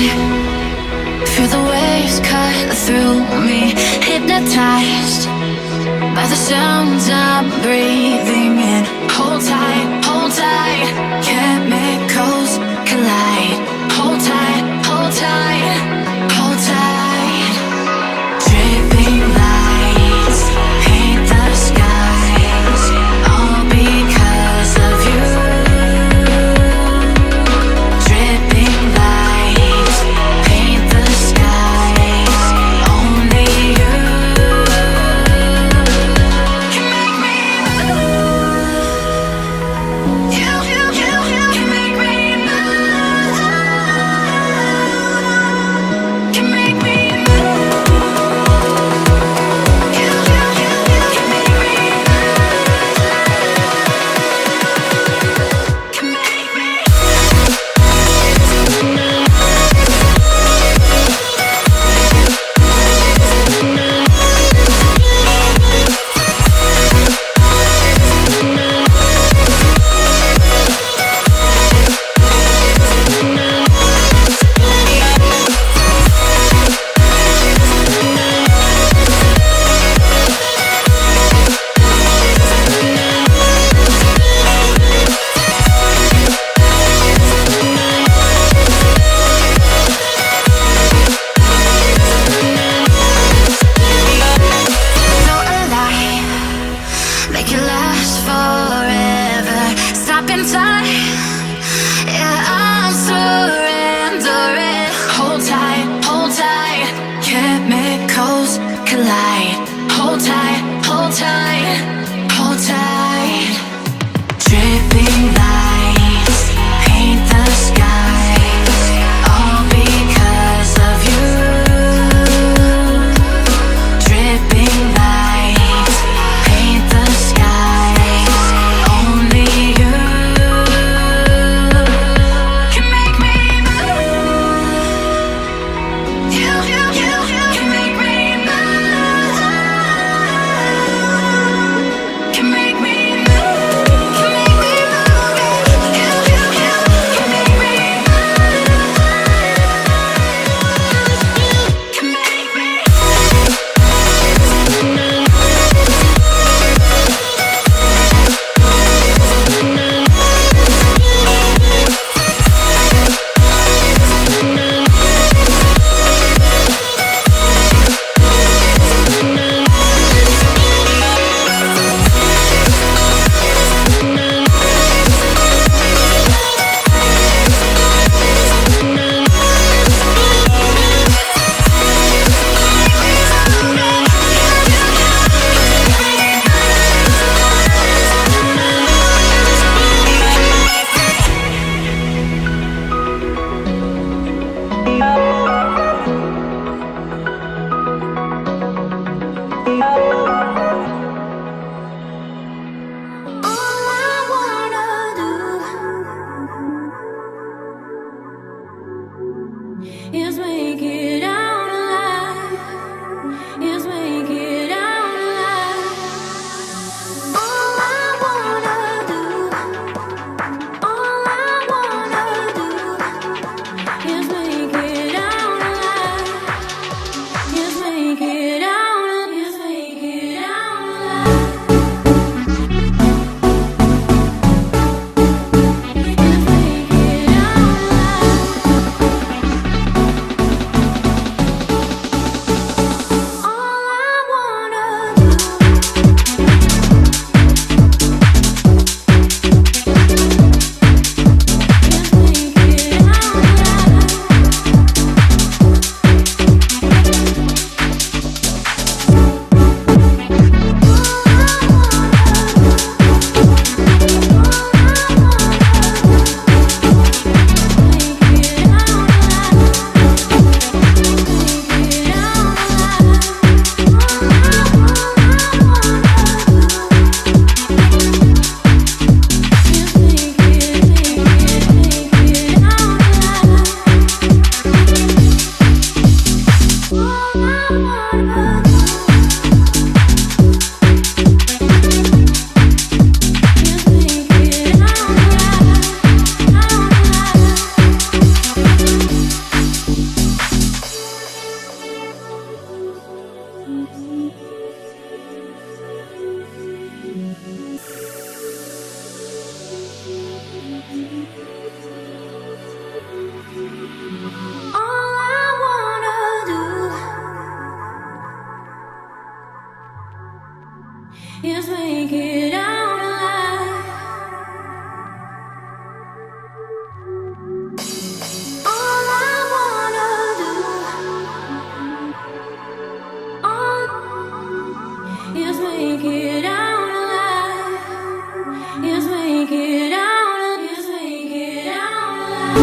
Feel the waves cut through me, hypnotized by the sounds I'm breathing in. Hold tight, chemicals collide. Hold tight, hold tight, hold tight. Dripping lights paint the skies, all because of you. Dripping lights paint the skies, only you can make me move. You can make me move. Can make me move. You can make me move. Can make me. So alive, make it last forever. Stop in time, yeah, I'm surrendering. Hold tight, chemicals collide. Hold tight, hold tight, hold tight. Dripping lights paint the skies, all because of you. Dripping lights paint the skies, only you can make me move. You can make me move. Can make me move. Can make me move. You can make me move. Can make me. All I wanna do is make it out alive. Is make it out alive. All I wanna do, all I wanna do is make it out alive. Is make it out, is make it All I wanna do is make it out alive. All I wanna do is make it out alive. Is make it out. Is make it out alive.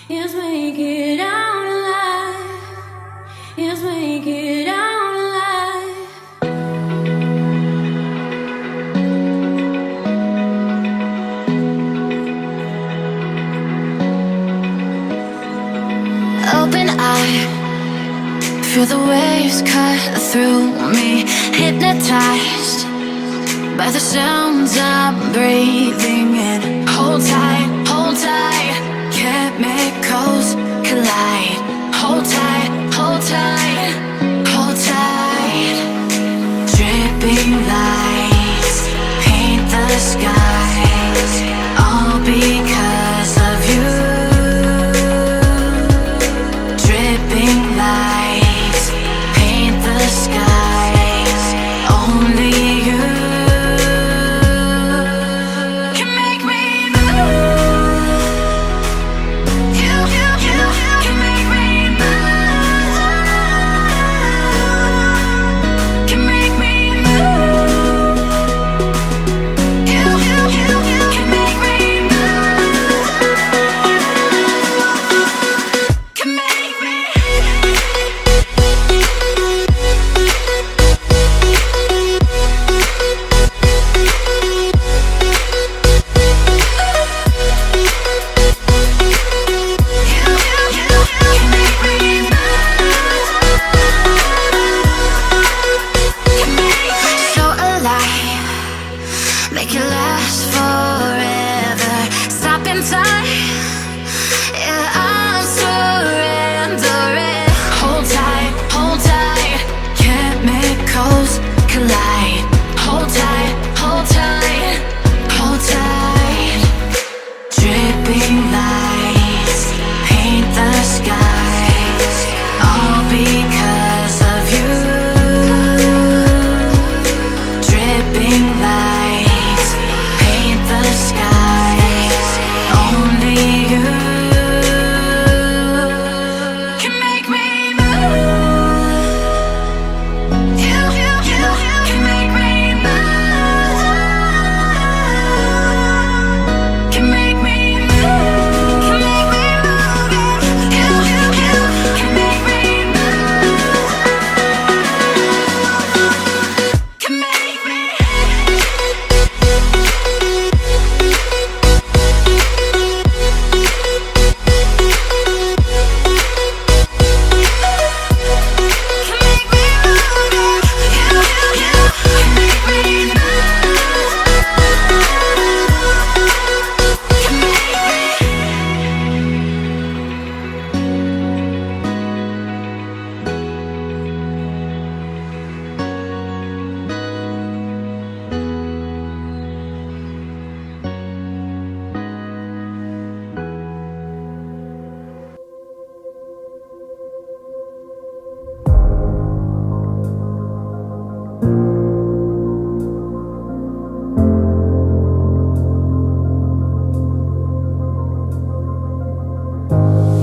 Yes, make it out alive. Yes, make it out alive. Open eye, feel the waves cut through me. Hypnotized by the sounds I'm breathing in. Hold tight, hold tight. Chemicals collide. Hold tight, hold tight, hold tight. Dripping lights paint the skies, all because of you. Dripping lights paint the skies, only you can make me move. You can make me move.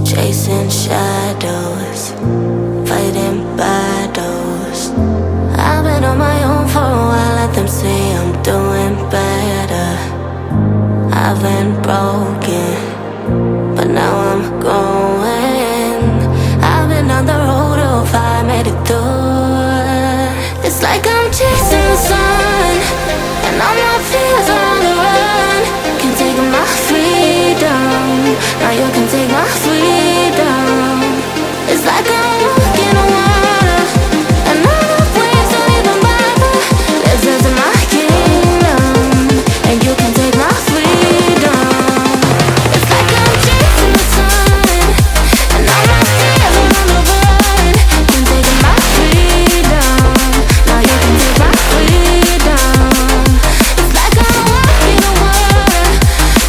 Chasing shadows, fighting battles. I've been on my own for a while, let them say I'm doing better. I've been broken, but now I'm going. I've been on the road of I made it through. It's like I'm chasing the sun, and all my fears are on the run. Can't take my freedom, now you can take my freedom. It's like I'm walking on water, and all the waves don't even bother. This is my kingdom, and you can take my freedom. It's like I'm chasing the sun, and all my fears are on the run. Can't take my freedom, now you can take my freedom. It's like I'm walking on water,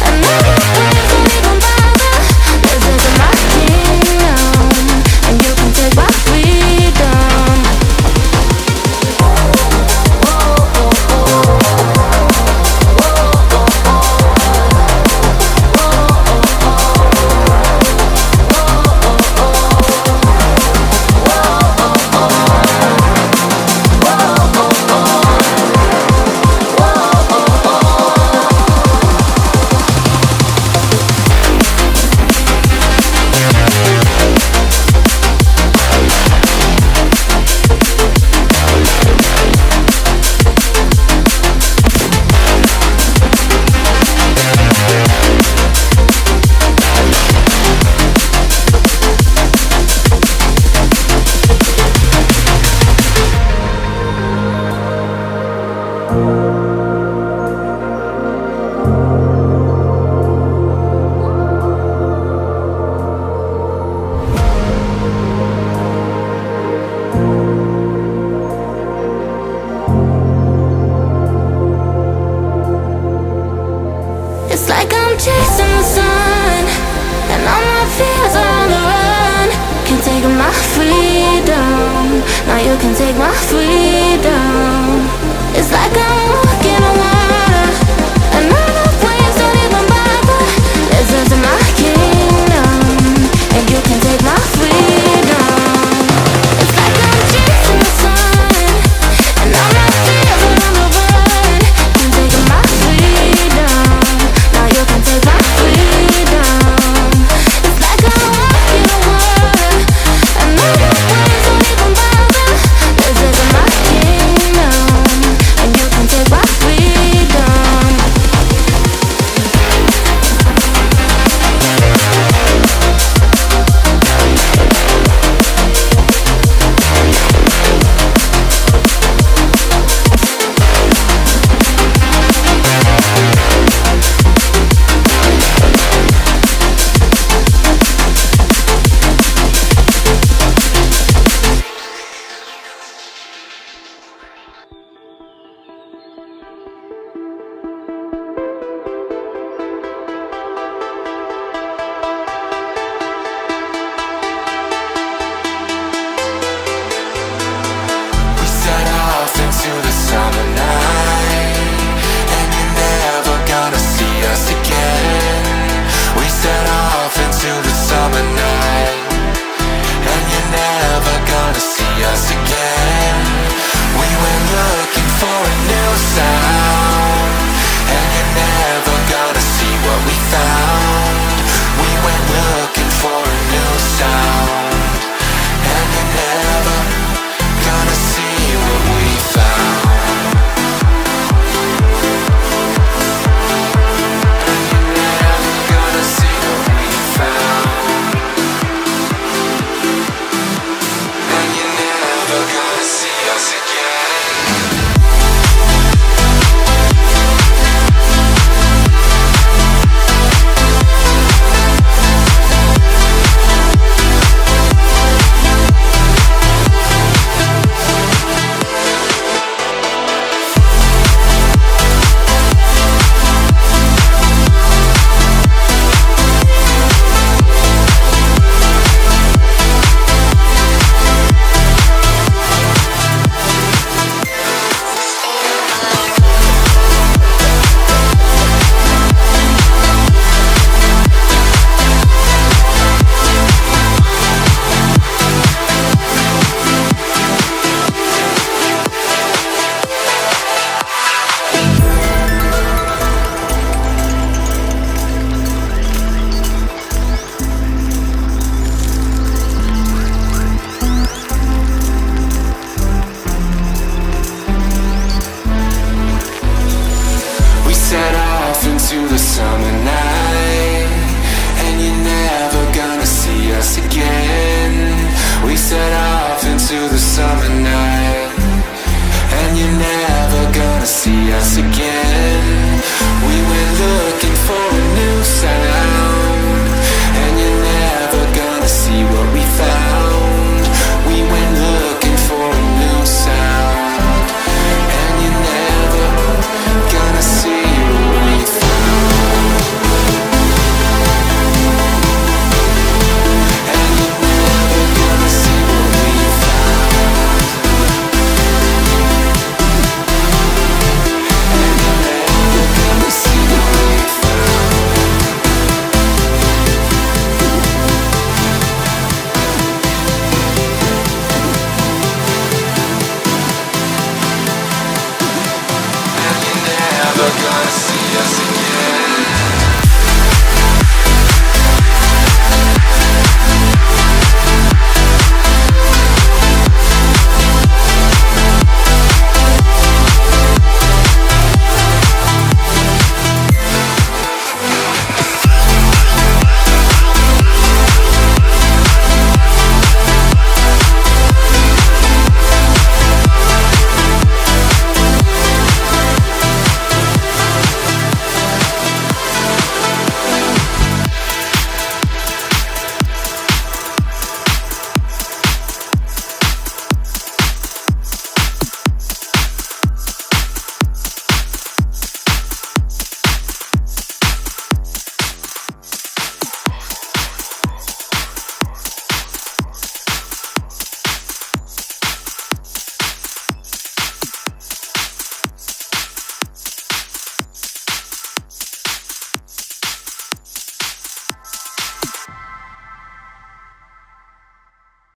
and all the waves don't even bother. This is my kingdom, and you can take my freedom. It's like I'm chasing the sun, and all my fears are on the run. Can't take my freedom, now you can take my freedom.